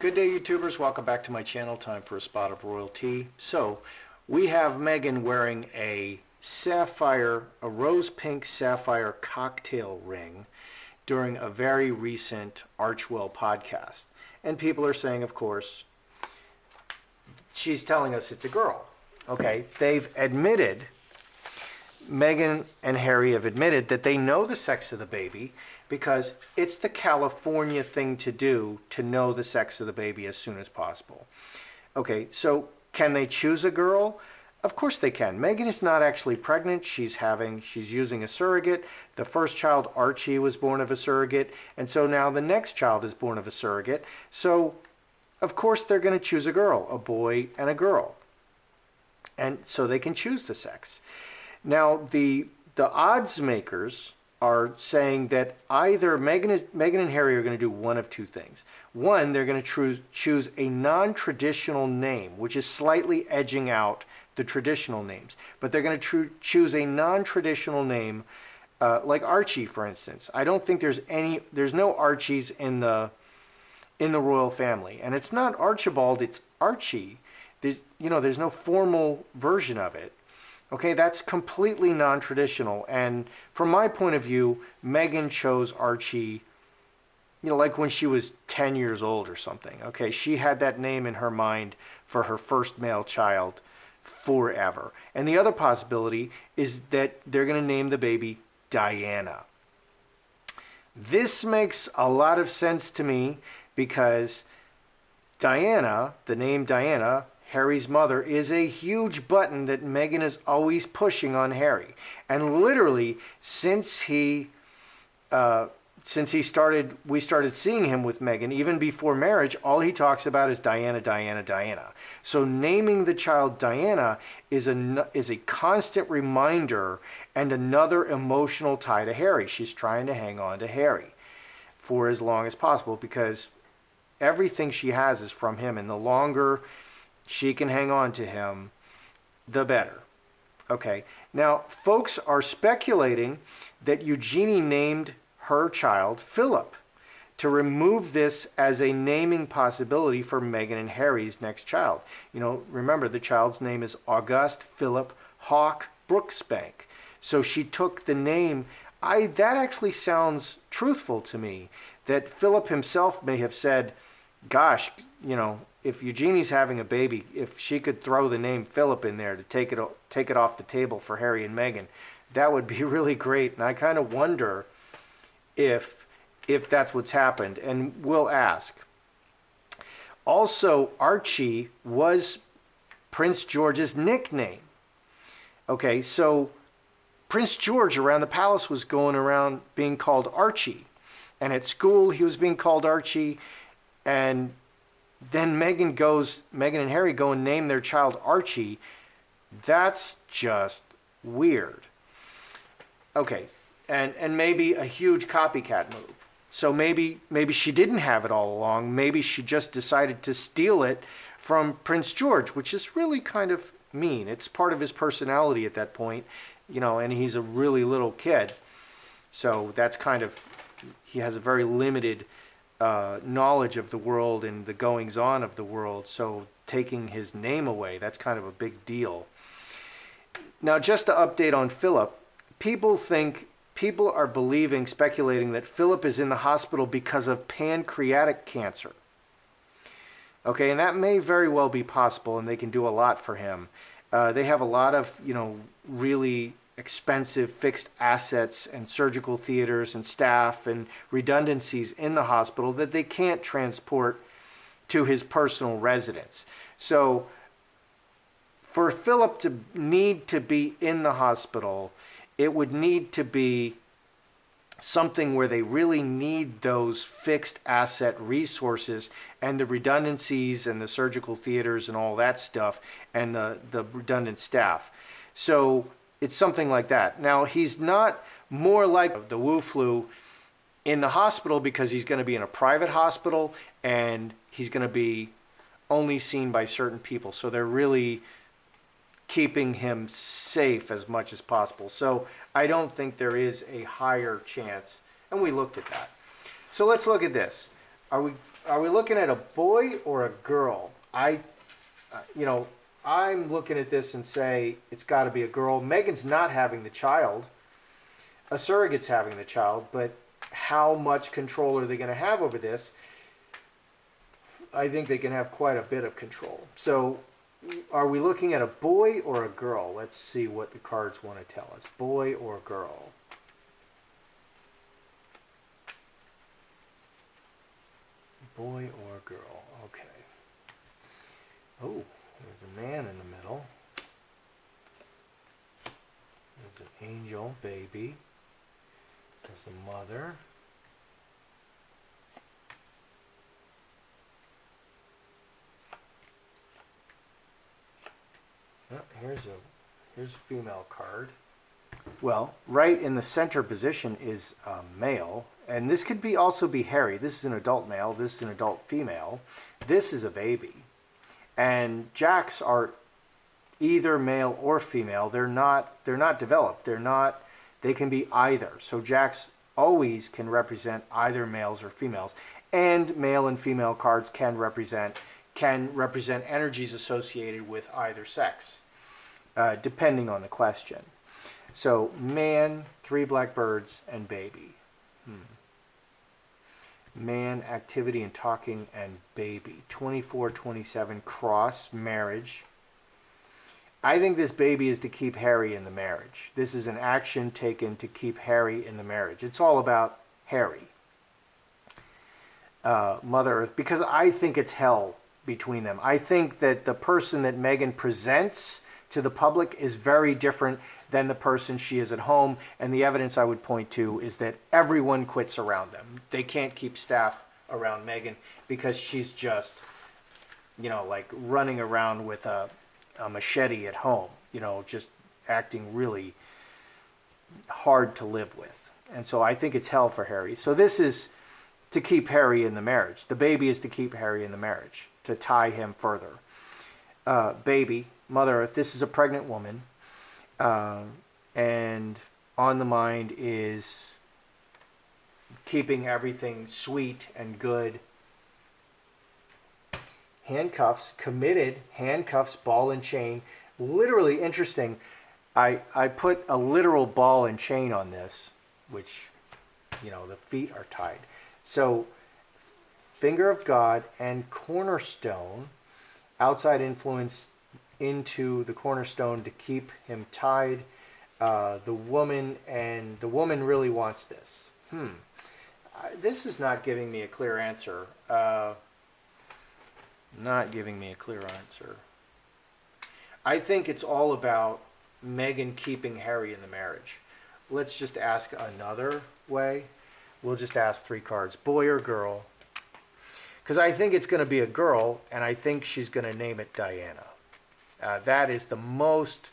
Good day, YouTubers. Welcome back to my channel. Time for a spot of royalty. So, we have Meghan wearing a rose pink sapphire cocktail ring during a very recent Archwell podcast. And people are saying, of course, she's telling us it's a girl. Okay, they've admitted, Meghan and Harry have admitted that they know the sex of the baby because it's the California thing to do to know the sex of the baby as soon as possible. Okay, so can they choose a girl? Of course they can. Meghan is not actually pregnant. She's using a surrogate. The first child, Archie, was born of a surrogate. And so now the next child is born of a surrogate. So, of course, they're going to choose a girl, a boy and a girl. And so they can choose the sex. Now, the odds makers are saying that either Meghan and Harry are going to do one of two things. One, they're going to choose a non-traditional name, which is slightly edging out the traditional names. But they're going to choose a non-traditional name, like Archie, for instance. I don't think there's no Archies in the royal family, and it's not Archibald, it's Archie. There's no formal version of it. Okay, that's completely non-traditional. And from my point of view, Meghan chose Archie, like when she was 10 years old or something. Okay, she had that name in her mind for her first male child forever. And the other possibility is that they're going to name the baby Diana. This makes a lot of sense to me because Diana, the name Diana, Harry's mother, is a huge button that Meghan is always pushing on Harry. And literally, since we started seeing him with Meghan, even before marriage, all he talks about is Diana, Diana, Diana. So naming the child Diana is a constant reminder and another emotional tie to Harry. She's trying to hang on to Harry for as long as possible because everything she has is from him, and the longer she can hang on to him, the better. Okay, now folks are speculating that Eugenie named her child Philip to remove this as a naming possibility for Meghan and Harry's next child. Remember, the child's name is August Philip Hawke Brooksbank. So she took the name. That actually sounds truthful to me, that Philip himself may have said, gosh, if Eugenie's having a baby, if she could throw the name Philip in there to take it off the table for Harry and Meghan, that would be really great. And I kind of wonder if that's what's happened, and we'll ask. Also, Archie was Prince George's nickname. Okay, so Prince George around the palace was going around being called Archie, and at school he was being called Archie, and then Meghan and Harry go and name their child Archie. That's just weird. Okay, and maybe a huge copycat move. So maybe she didn't have it all along. Maybe she just decided to steal it from Prince George, which is really kind of mean. It's part of his personality at that point, and he's a really little kid. So that's he has a very limited knowledge of the world and the goings-on of the world, so taking his name away, that's kind of a big deal. Now, just to update on Philip, people are speculating that Philip is in the hospital because of pancreatic cancer. Okay, and that may very well be possible, and they can do a lot for him. They have a lot of, really expensive fixed assets and surgical theaters and staff and redundancies in the hospital that they can't transport to his personal residence. So for Philip to need to be in the hospital, it would need to be something where they really need those fixed asset resources and the redundancies and the surgical theaters and all that stuff and the redundant staff. So it's something like that. Now, he's not more like the Wu flu in the hospital because he's going to be in a private hospital and he's going to be only seen by certain people. So they're really keeping him safe as much as possible. So I don't think there is a higher chance. And we looked at that. So let's look at this. Are we looking at a boy or a girl? You know, I'm looking at this and say it's got to be a girl. Meghan's not having the child. A surrogate's having the child, but how much control are they going to have over this? I think they can have quite a bit of control. So, are we looking at a boy or a girl? Let's see what the cards want to tell us. Boy or girl? Boy or girl? Okay. Oh, there's a man in the middle. There's an angel baby. There's a mother. Oh, here's a female card. Well, right in the center position is a male, and this could also be Harry. This is an adult male. This is an adult female. This is a baby, and Jacks are either male or female. They're not developed. They can be either. So Jacks always can represent either males or females, and male and female cards can represent energies associated with either sex, depending on the question. So man, 3 blackbirds, and baby. Man, activity and talking, and baby. 24, 27, cross, marriage. I think this baby is to keep Harry in the marriage. This is an action taken to keep Harry in the marriage. It's all about Harry. Mother Earth, because I think it's hell between them. I think that the person that Meghan presents to the public is very different than the person she is at home, and the evidence I would point to is that everyone quits around them. They can't keep staff around Meghan because she's just, like running around with a machete at home, just acting really hard to live with. And so I think it's hell for Harry. So this is to keep Harry in the marriage. The baby is to keep Harry in the marriage, to tie him further. Baby, Mother Earth, this is a pregnant woman. And on the mind is keeping everything sweet and good. Handcuffs, committed, handcuffs, ball and chain. Literally interesting. I put a literal ball and chain on this, which, the feet are tied. So, finger of God and cornerstone, outside influence into the cornerstone to keep him tied. The woman really wants this. This is not giving me a clear answer. Not giving me a clear answer. I think it's all about Meghan keeping Harry in the marriage. Let's just ask another way. We'll just ask 3 cards. Boy or girl? Because I think it's going to be a girl, and I think she's going to name it Diana. That is the most...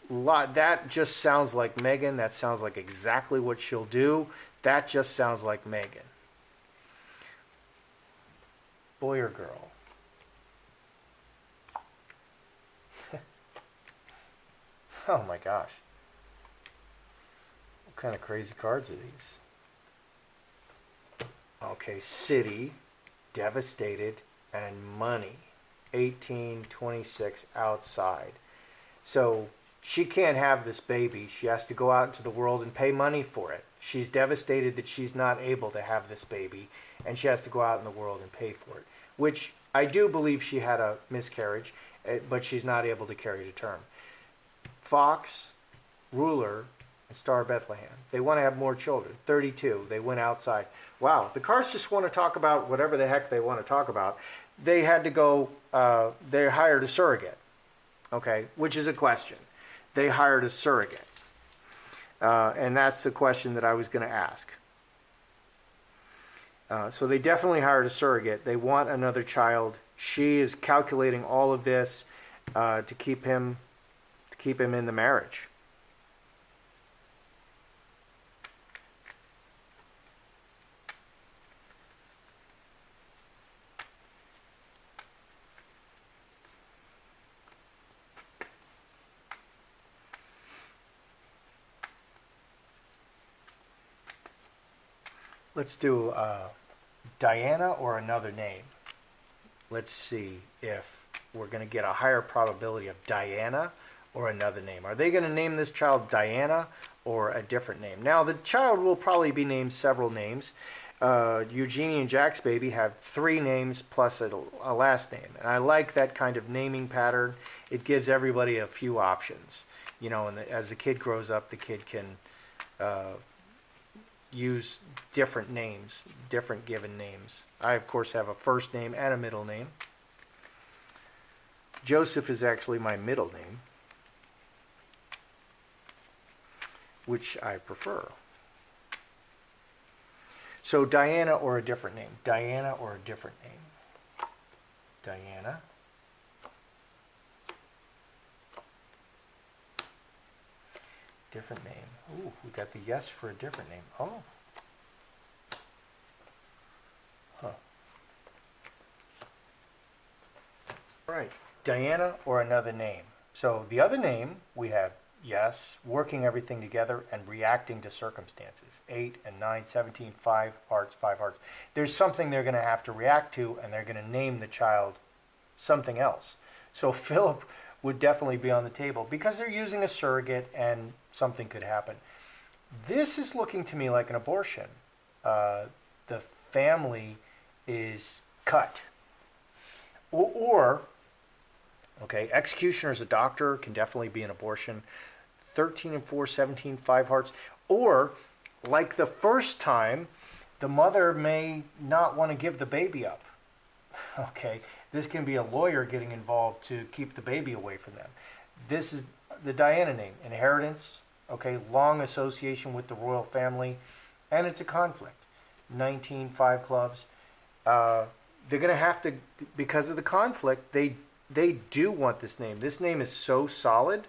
That just sounds like Meghan. That sounds like exactly what she'll do. That just sounds like Meghan. Boy or girl? Oh my gosh. What kind of crazy cards are these? Okay, city, devastated, and money. 18, 26, outside. So she can't have this baby. She has to go out into the world and pay money for it. She's devastated that she's not able to have this baby, and she has to go out in the world and pay for it, which I do believe she had a miscarriage, but she's not able to carry to term. Fox, ruler, and Star of Bethlehem. They want to have more children. 32. They went outside. Wow, the cards just want to talk about whatever the heck they want to talk about. They had to go, they hired a surrogate, okay, which is a question. They hired a surrogate. And that's the question that I was going to ask. So they definitely hired a surrogate. They want another child. She is calculating all of this to keep him in the marriage. Let's do Diana or another name. Let's see if we're going to get a higher probability of Diana or another name. Are they going to name this child Diana or a different name? Now, the child will probably be named several names. Eugenie and Jack's baby have 3 names plus a last name. And I like that kind of naming pattern. It gives everybody a few options. You know, and as the kid grows up, the kid can use different names, different given names. I, of course, have a first name and a middle name. Joseph is actually my middle name, which I prefer. So Diana or a different name. Diana or a different name. Diana. Different name. Ooh, we got the yes for a different name. Oh. Huh. Right. Diana or another name. So the other name, we have yes, working everything together and reacting to circumstances. 8 and 9, 17, 5 hearts, 5 hearts. There's something they're going to have to react to, and they're going to name the child something else. So Philip would definitely be on the table because they're using a surrogate and something could happen. This is looking to me like an abortion. The family is cut. Or okay, executioner as a doctor can definitely be an abortion. 13 and 4, 17, 5 hearts. Or, like the first time, the mother may not want to give the baby up. Okay, this can be a lawyer getting involved to keep the baby away from them. This is the Diana name, inheritance, okay, long association with the royal family, and it's a conflict. 19, 5 clubs. They're going to have to, because of the conflict, they do want this name. This name is so solid,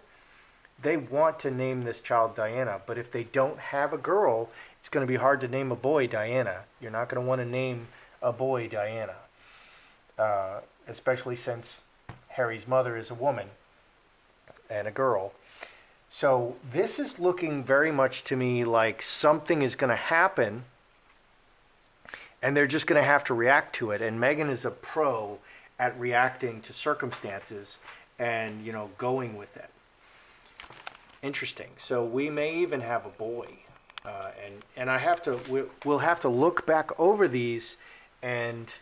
they want to name this child Diana. But if they don't have a girl, it's going to be hard to name a boy Diana. You're not going to want to name a boy Diana, especially since Harry's mother is a woman and a girl. So this is looking very much to me like something is going to happen, and they're just going to have to react to it. And Meghan is a pro at reacting to circumstances and, you know, going with it. Interesting. So we may even have a boy, and I have to. We'll have to look back over these and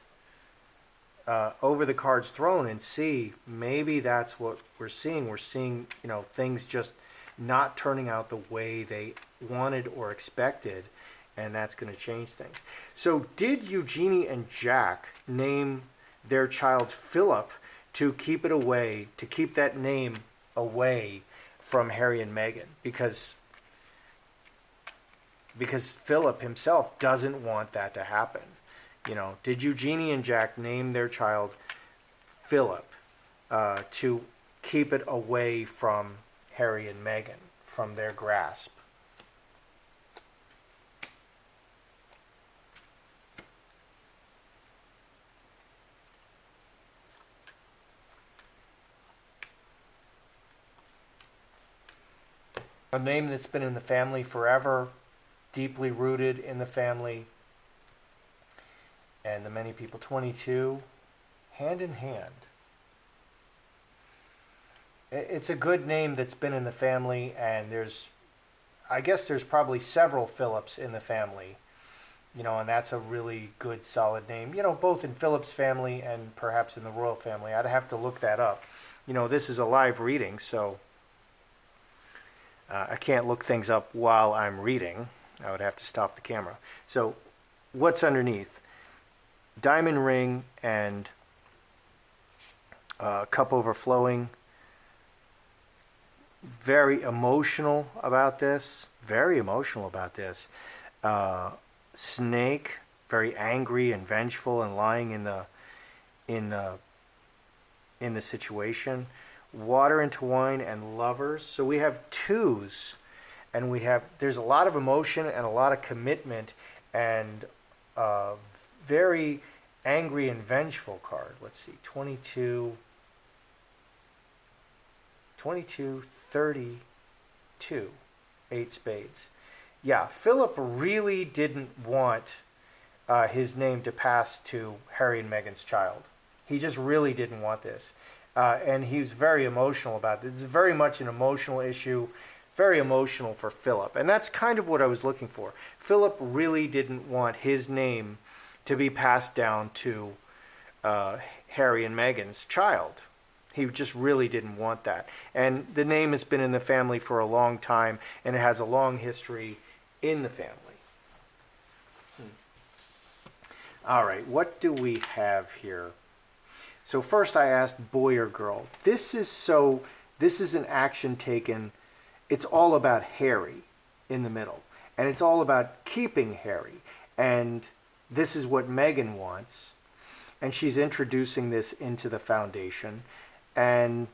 over the cards thrown and see maybe that's what we're seeing. We're seeing, you know, things just not turning out the way they wanted or expected, and that's going to change things. So did Eugenie and Jack name their child Philip to keep it away, to keep that name away from Harry and Meghan? Because Philip himself doesn't want that to happen. You know, did Eugenie and Jack name their child Philip to keep it away from Harry and Meghan, from their grasp? A name that's been in the family forever, deeply rooted in the family, and the many people. 22, hand in hand. It's a good name that's been in the family, and I guess there's probably several Phillips in the family, you know, and that's a really good, solid name, you know, both in Philip's family and perhaps in the royal family. I'd have to look that up. You know, this is a live reading, so I can't look things up while I'm reading. I would have to stop the camera. So what's underneath? Diamond ring and cup overflowing. Very emotional about this. Very emotional about this. Snake, very angry and vengeful and lying in the situation. Water into wine and lovers. So we have twos, and there's a lot of emotion and a lot of commitment and very angry and vengeful card. Let's see, 22, 32, 8 spades. Yeah, Philip really didn't want his name to pass to Harry and Meghan's child. He just really didn't want this. And he was very emotional about this. It's very much an emotional issue, very emotional for Philip. And that's kind of what I was looking for. Philip really didn't want his name to be passed down to Harry and Meghan's child. He just really didn't want that. And the name has been in the family for a long time, and it has a long history in the family. All right, what do we have here? So first I asked boy or girl. This is an action taken. It's all about Harry in the middle. And it's all about keeping Harry. And this is what Meghan wants. And she's introducing this into the foundation. And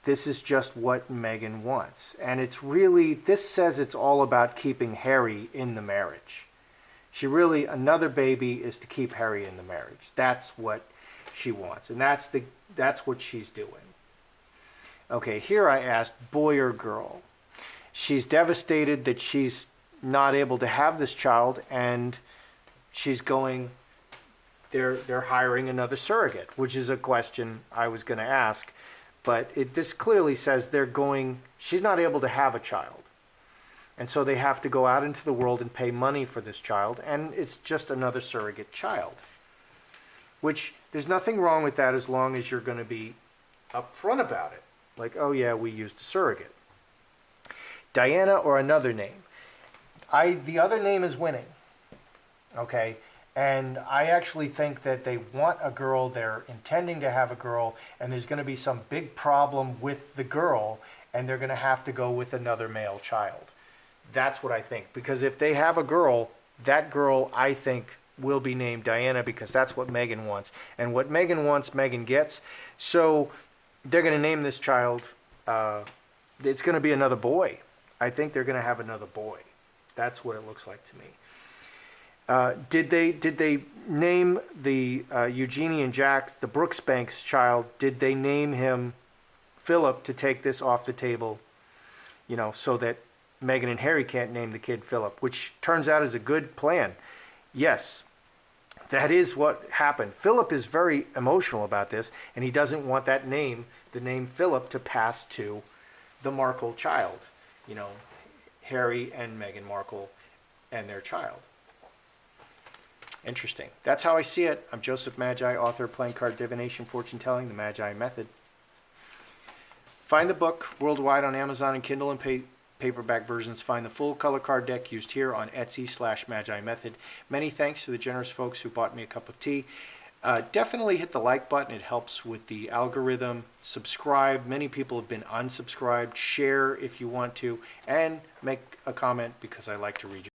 this is just what Meghan wants. And it's really, this says it's all about keeping Harry in the marriage. She really, another baby is to keep Harry in the marriage. That's what she wants. And that's what she's doing. Okay, here I asked boy or girl. She's devastated that she's not able to have this child, and she's going, they're hiring another surrogate, which is a question I was going to ask. But this clearly says she's not able to have a child. And so they have to go out into the world and pay money for this child, and it's just another surrogate child. Which, there's nothing wrong with that as long as you're going to be upfront about it. Like, oh yeah, we used a surrogate. Diana or another name. The other name is winning. Okay? And I actually think that they want a girl, they're intending to have a girl, and there's going to be some big problem with the girl, and they're going to have to go with another male child. That's what I think. Because if they have a girl, that girl, I think, will be named Diana, because that's what Meghan wants. And what Meghan wants, Meghan gets. So they're going to name this child, it's going to be another boy. I think they're going to have another boy. That's what it looks like to me. Did they name the Eugenie and Jack, the Brooksbanks child, did they name him Philip to take this off the table, so that Meghan and Harry can't name the kid Philip, which turns out is a good plan. Yes, that is what happened. Philip is very emotional about this, and he doesn't want that name, the name Philip, to pass to the Markle child. Harry and Meghan Markle and their child. Interesting. That's how I see it. I'm Joseph Magi, author of Playing Card Divination, Fortune Telling, The Magi Method. Find the book worldwide on Amazon and Kindle and paperback versions. Find the full color card deck used here on Etsy/Magi Method. Many thanks to the generous folks who bought me a cup of tea. Definitely hit the like button. It helps with the algorithm. Subscribe. Many people have been unsubscribed. Share if you want to. And make a comment, because I like to read your